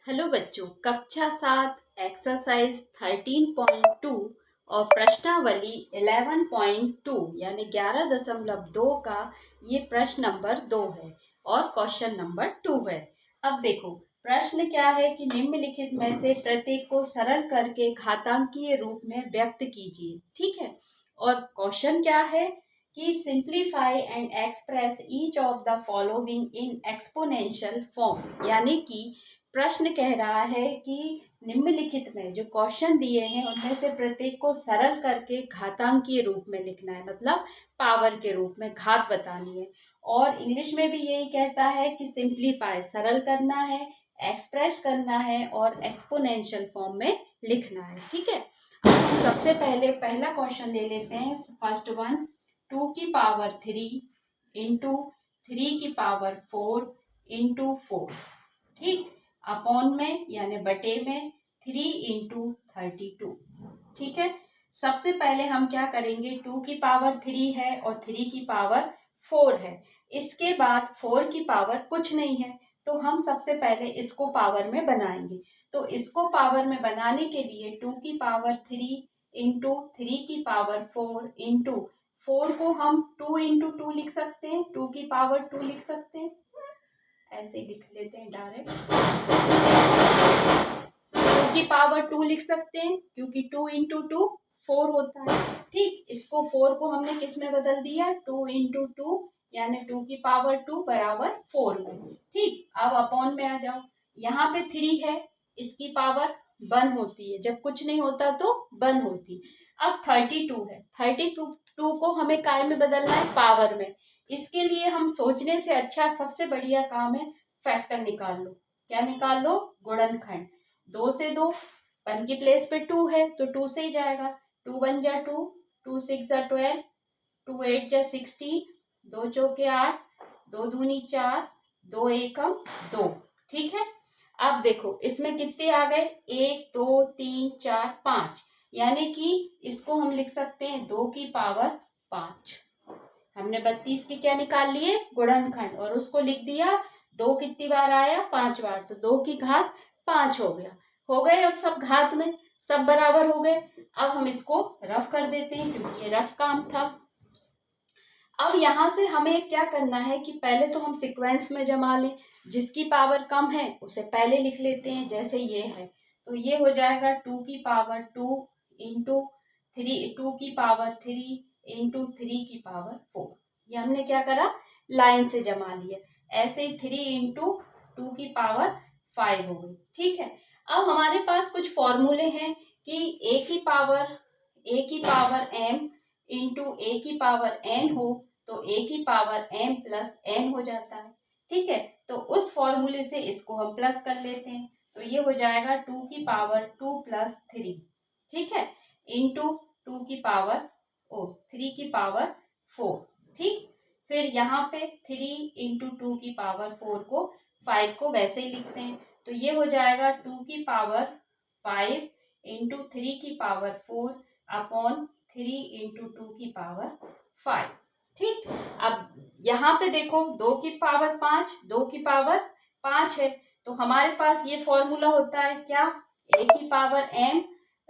Hello बच्चों, कक्षा 7 exercise 13.2 और प्रश्नावली 11.2 यानी 11.2 का ये प्रश्न नंबर 2 है और क्वेश्चन नंबर 2 है। अब देखो प्रश्न क्या है कि निम्नलिखित में से प्रत्येक को सरल करके घातांकीय रूप में व्यक्त कीजिए। ठीक है, और क्वेश्चन क्या है कि simplify and express each of the following in exponential form, यानी कि प्रश्न कह रहा है कि निम्नलिखित में जो क्वेश्चन दिए हैं उनमें से प्रत्येक को सरल करके घातांकीय रूप में लिखना है, मतलब पावर के रूप में घात बतानी है। और इंग्लिश में भी यही कहता है कि सिंप्लीफाई सरल करना है, एक्सप्रेस करना है और एक्सपोनेंशियल फॉर्म में लिखना है। ठीक है, अब सबसे पहले पहला क्वेश्चन ले लेते हैं। फर्स्ट वन, 2 की पावर 3 इंटू 3 की पावर 4 इंटू 4। ठीक, अपॉन में यानी बटे में 3 इंटू 32। ठीक है, सबसे पहले हम क्या करेंगे, 2 की पावर 3 है और 3 की पावर 4 है। इसके बाद 4 की पावर कुछ नहीं है, तो हम सबसे पहले इसको पावर में बनाएंगे। तो इसको पावर में बनाने के लिए 2 की पावर 3 इंटू 3 की पावर 4 इंटू 4 को हम 2 इंटू 2 लिख सकते हैं, 2 की पावर 2 लिख सकते हैं। ऐसे लिख लेते हैं डायरेक्ट, 2 की पावर 2 लिख सकते हैं क्योंकि 2 इंटू 2 4 होता है। ठीक, इसको 4 को हमने किस में बदल दिया, 2 इंटू 2 यानी 2 की पावर 2 बराबर 4 में। ठीक, अब अपॉन में आ जाओ, यहाँ पे 3 है, इसकी पावर 1 होती है, जब कुछ नहीं होता तो 1 होती। अब 32 है, 32 को हमें काय में बदलना है, पावर में। इसके लिए हम सोचने से अच्छा सबसे बढ़िया काम है फैक्टर निकाल लो। क्या निकाल लो, गुणनखंड। 2 से 2, 1 की प्लेस पे 2 है तो 2 से ही जाएगा। 2 1 जा 2, 2 6 जा 12, 2 8 जा 16, 2 चौके 8, 2 दूनी 4, 2 एकम 2। ठीक है, अब देखो इसमें कितने आ गए, 1 2 3 4 5, यानी कि इसको हम लिख सकते हैं 2 की पावर 5। हमने 32 की क्या निकाल लिए, गुणनखंड, और उसको लिख दिया 2 कितनी बार आया, 5 बार, तो 2 की घात 5 हो गया। हो गए अब सब घात में सब बराबर हो गए। अब हम इसको रफ कर देते हैं क्योंकि ये रफ काम था। अब यहाँ से हमें क्या करना है कि पहले तो हम सीक्वेंस में जमा लें, जिसकी पावर कम है उसे पहले लिख लेते हैं, जैसे ये है तो ये हो जाएगा 2 की पावर 2 इंटू 2 की पावर 3 इंटू 3 की पावर 4। ये हमने क्या करा, लाइन से जमा लिया। ऐसे ही 3 इंटू 2 की पावर 5 हो गई। ठीक है, अब हमारे पास कुछ फॉर्मूले हैं कि a की पावर m इंटू a की पावर n हो तो a की पावर m प्लस n हो जाता है। ठीक है, तो उस फॉर्मूले से इसको हम प्लस कर लेते हैं, तो ये हो जाएगा 2 की पावर 2 प्लस 3। ठीक है, इंटू 3 की पावर 4। ठीक, फिर यहाँ पे 3 इंटू 2 की पावर 4 को 5 को वैसे ही लिखते हैं, तो ये हो जाएगा 2 की पावर 5 इंटू 3 की पावर 4 अपॉन 3 इंटू 2 की पावर 5। ठीक, अब यहाँ पे देखो 2 की पावर 5, 2 की पावर 5 है, तो हमारे पास ये फॉर्मूला होता है क्या, a की power m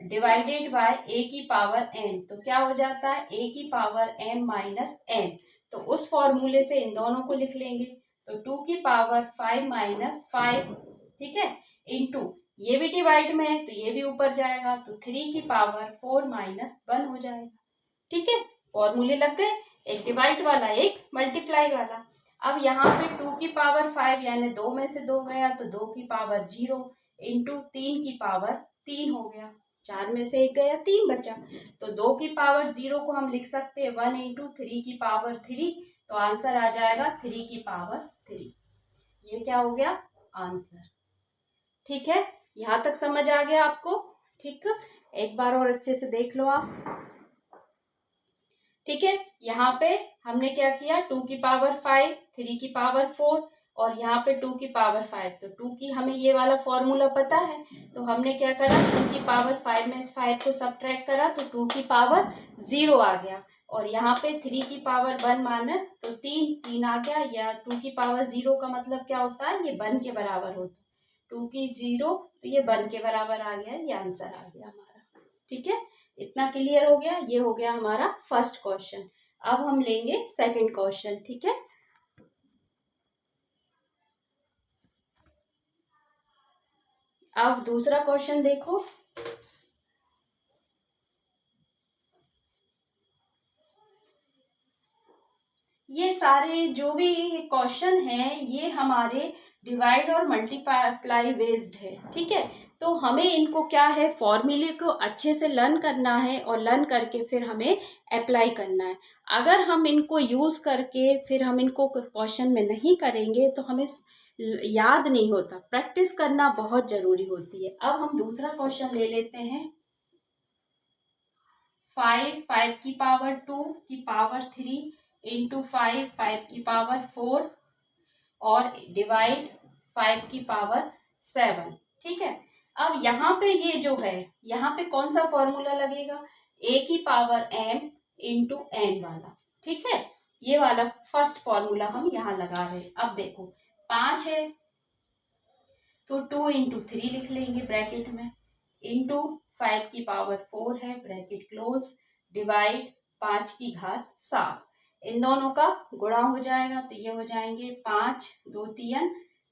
divided by a की पावर n, तो क्या हो जाता है a की पावर m माइनस n। तो उस फॉर्मूले से इन दोनों को लिख लेंगे, तो 2 की पावर 5 माइनस 5। ठीक है, इंटू ये भी डिवाइड में है तो ये भी ऊपर जाएगा, तो 3 की पावर 4 माइनस 1 हो जाएगा। ठीक है, फॉर्मूले लग गए, एक डिवाइड वाला एक मल्टीप्लाई वाला। अब यहाँ पे 2 की पावर 5 यानी 2 में से 2 गया तो 2 की पावर 0 इंटू 3 की पावर 3 हो गया, 4 में से 1 गया 3 बचा, तो 2 की पावर 0 को हम लिख सकते हैं 1 इंटू 3 की पावर 3, तो आंसर आ जाएगा 3 की पावर 3। ये क्या हो गया, आंसर। ठीक है, यहाँ तक समझ आ गया आपको। ठीक है, एक बार और अच्छे से देख लो आप। ठीक है, यहाँ पे हमने क्या किया, 2 की पावर 5, 3 की पावर 4 और यहाँ पे 2 की पावर 5, तो 2 की हमें ये वाला फॉर्मूला पता है, तो हमने क्या करा, 2 की पावर 5 में 5 को सब्ट्रैक्ट करा तो 2 की पावर 0 आ गया, और यहाँ पे 3 की पावर 1 माना तो 3 आ गया, या 2 की पावर 0 का मतलब क्या होता है, ये 1 के बराबर होता है। 2 की 0, तो ये 1 के बराबर आ गया, ये आंसर आ गया हमारा। ठीक है, इतना क्लियर हो गया। ये हो गया हमारा फर्स्ट क्वेश्चन। अब हम लेंगे सेकंड क्वेश्चन। ठीक है, अब दूसरा क्वेश्चन देखो। ये सारे जो भी क्वेश्चन हैं ये हमारे डिवाइड और मल्टीप्लाई बेस्ड है। ठीक है, तो हमें इनको क्या है, फॉर्मूले को अच्छे से लर्न करना है और लर्न करके फिर हमें अप्लाई करना है। अगर हम इनको यूज़ करके फिर हम इनको क्वेश्चन में नहीं करेंगे तो हमें याद नहीं होता। प्रैक्टिस करना बहुत ज़रूरी होती है। अब हम दूसरा क्वेश्चन ले लेते हैं। 5 की पावर 2 की पावर 3 इंटू 5 की पावर 4 और डिवाइड 5 की पावर 7। ठीक है, अब यहाँ पे ये जो है, यहाँ पे कौन सा फॉर्मूला लगेगा, a की पावर m इंटू एन वाला। ठीक है, ये वाला फर्स्ट फॉर्मूला हम यहाँ लगा रहे हैं। अब देखो 5 है तो 2 इंटू 3 लिख लेंगे ब्रैकेट में, इंटू 5 की पावर 4 है, ब्रैकेट क्लोज, डिवाइड 5 की घात 7। इन दोनों का गुणा हो जाएगा तो ये हो जाएंगे 5 2 3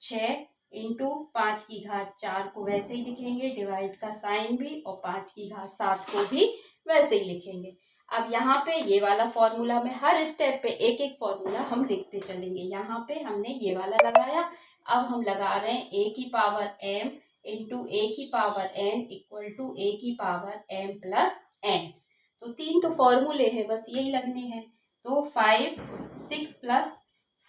6 इंटू 5 की घात 4 को वैसे ही लिखेंगे, डिवाइड का साइन भी, और 5 की घात 7 को भी वैसे ही लिखेंगे। अब यहाँ पे ये वाला फॉर्मूला में हर स्टेप पे एक एक फॉर्मूला हम लिखते चलेंगे। यहाँ पे हमने ये वाला लगाया, अब हम लगा रहे हैं a की पावर m इंटू ए की power n equal to a की पावर m प्लस n। तो तीन तो फॉर्मूले हैं, बस यही लगने हैं। तो 5 6 प्लस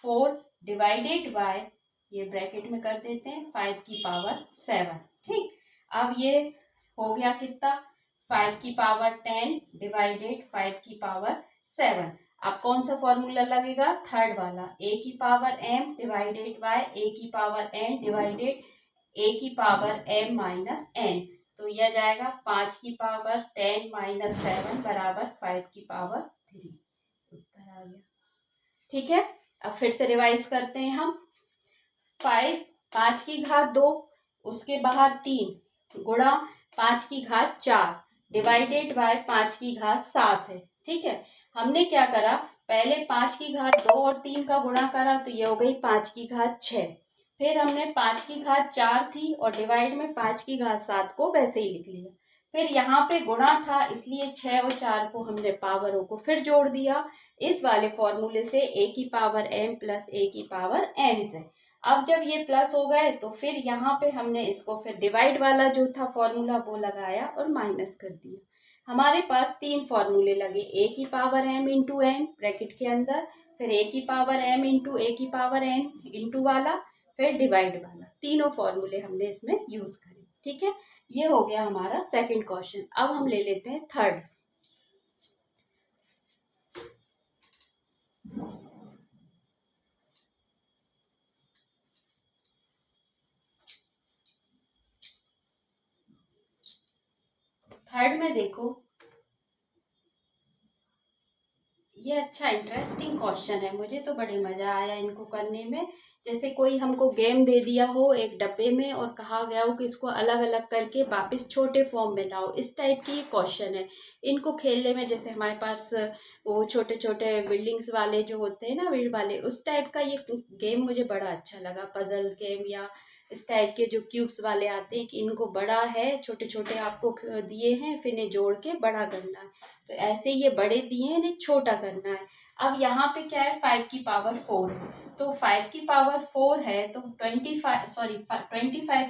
4 डिवाइडेड बाय, ये ब्रैकेट में कर देते हैं, 5 की पावर 7। ठीक, अब ये हो गया कितना, 5 की पावर 10 डिवाइडेड 5 की पावर 7। अब कौन सा फॉर्मूला लगेगा, थर्ड वाला, a की power m divided by a की पावर n डिवाइडेड a की पावर m माइनस n। तो यह जाएगा 5 की पावर 10 माइनस 7 बराबर 5 की पावर 3। उत्तर आ गया। ठीक है, अब फिर से रिवाइज करते हैं हम। 5 की घात 2, उसके बाहर 3 गुणा 5 की घात 4 डिवाइडेड बाय 5 की घात 7 है। ठीक है, हमने क्या करा, पहले 5 की घात 2 और 3 का गुणा करा तो ये हो गई 5 की घात 6। फिर हमने 5 की घात 4 थी और डिवाइड में 5 की घात 7 को वैसे ही लिख लिया। फिर यहाँ पे गुणा था इसलिए 6 और 4 को हमने पावरों को फिर जोड़ दिया इस वाले फॉर्मूले से, a की पावर m प्लस a की पावर n से। अब जब ये प्लस हो गए तो फिर यहाँ पे हमने इसको फिर डिवाइड वाला जो था फॉर्मूला वो लगाया और माइनस कर दिया। हमारे पास तीन फॉर्मूले लगे, a की power m into n bracket के अंदर, फिर a की पावर m इंटू a की पावर n इंटू वाला, फिर डिवाइड वाला। तीनों फॉर्मूले हमने इसमें यूज करे। ठीक है, ये हो गया हमारा सेकंड क्वेश्चन। अब हम ले लेते हैं थर्ड। थर्ड में देखो, ये अच्छा इंटरेस्टिंग क्वेश्चन है, मुझे तो बड़े मजा आया इनको करने में। जैसे कोई हमको गेम दे दिया हो एक डब्बे में और कहा गया हो कि इसको अलग अलग करके वापस छोटे फॉर्म में लाओ, इस टाइप की क्वेश्चन है। इनको खेलने में जैसे हमारे पास वो छोटे छोटे बिल्डिंग्स वाले जो होते हैं ना, वीड वाले, उस टाइप का ये गेम मुझे बड़ा अच्छा लगा। पजल गेम या इस टाइप के जो क्यूब्स वाले आते हैं कि इनको बड़ा है, छोटे छोटे आपको दिए हैं, फिर इन्हें जोड़ के बड़ा करना है। तो ऐसे ये बड़े दिए हैं, इन्हें छोटा करना है। अब यहाँ पे क्या है, 5 की पावर 4 है, तो 5 की पावर 4 है तो 25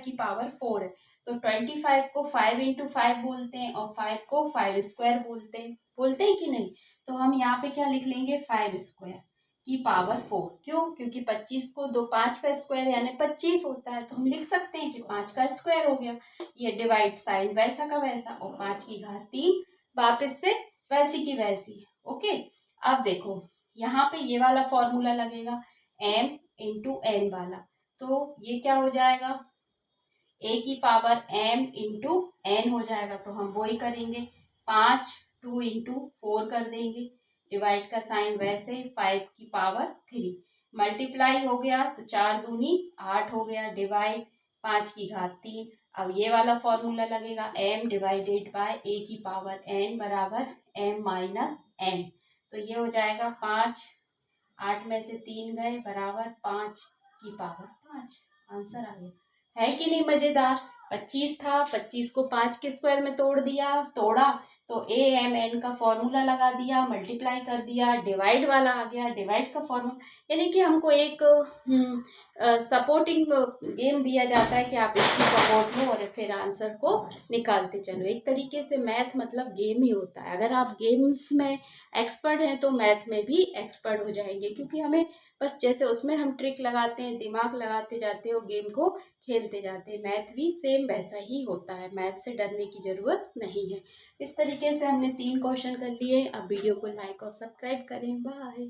की पावर 4 है, तो 25 को 5 इंटू 5 बोलते हैं और 5 को 5 स्क्वायर बोलते हैं कि नहीं। तो हम यहाँ पे क्या लिख लेंगे, 5 स्क्वायर की पावर 4। क्यों, क्योंकि 25 को 5 का स्क्वायर यानी 25 होता है, तो हम लिख सकते हैं कि 5 का स्क्वायर हो गया। ये डिवाइड साइन वैसा का वैसा, और 5 की घात 3 वापस से वैसी की वैसी। ओके, अब देखो यहाँ पे ये वाला फॉर्मूला लगेगा m इंटू एन वाला, तो ये क्या हो जाएगा, a की पावर m इंटू एन हो जाएगा, तो हम वो ही करेंगे। 5 2 इंटू 4 कर देंगे, डिवाइड का साइन वैसे, 5 की पावर 3 मल्टीप्लाई हो गया तो 4 दूनी 8 हो गया, डिवाइड 5 की घात 3। अब ये वाला फॉर्मूला लगेगा m डिवाइडेड बाय a की पावर n बराबर m माइनस n। तो ये हो जाएगा 5, 8 में से 3 गए बराबर 5 की पावर 5। आंसर आ गया। है कि नहीं मजेदार। 25 था, 25 को 5 के स्क्वायर में तोड़ा तो ए एम एन का फॉर्मूला लगा दिया, मल्टीप्लाई कर दिया, डिवाइड वाला आ गया, डिवाइड का फॉर्मूला। यानी कि हमको एक सपोर्टिंग गेम दिया जाता है कि आप इसकी सपोर्ट लो और फिर आंसर को निकालते चलो। एक तरीके से मैथ मतलब गेम ही होता है। अगर आप गेम्स में एक्सपर्ट हैं तो मैथ में भी एक्सपर्ट हो जाएंगे, क्योंकि हमें बस जैसे उसमें हम ट्रिक लगाते हैं, दिमाग लगाते जाते हो, गेम को खेलते जाते हैं, मैथ भी सेम वैसा ही होता है। मैथ से डरने की ज़रूरत नहीं है। इस तरीके से हमने 3 क्वेश्चन कर लिए। अब वीडियो को लाइक और सब्सक्राइब करें। बाय।